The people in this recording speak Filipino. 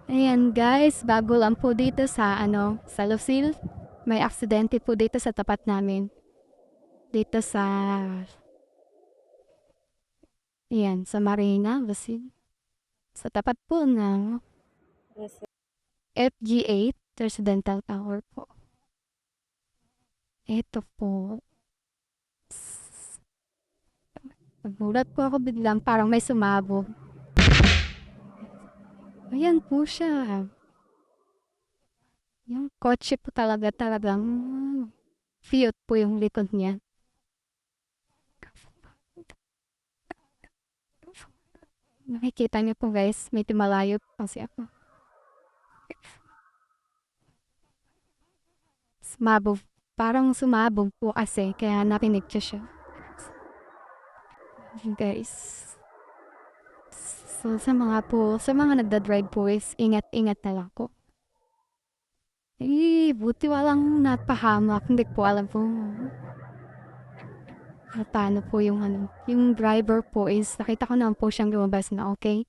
Ayan guys, bago lang po dito sa Lucille. May aksidente po dito sa tapat namin. Dito sa Marina, Lucille. Sa tapat po ng FG8 Residential Tower po. Ito po. Nagulat po ako biglang parang may sumabog. Ayan po siya. Yung kotse po talagang Fiat po yung likod niya. Nakikita niyo po guys, may timalayo po kasi ako. Sumabog. Parang sumabog po kasi, kaya narinig siya. Guys. So, sa mga nagda-drive po is, ingat-ingat na lang po. Buti walang napahamak. Hindi po alam po. Paano po yung driver po is, nakita ko naman po siyang lumabas na okay.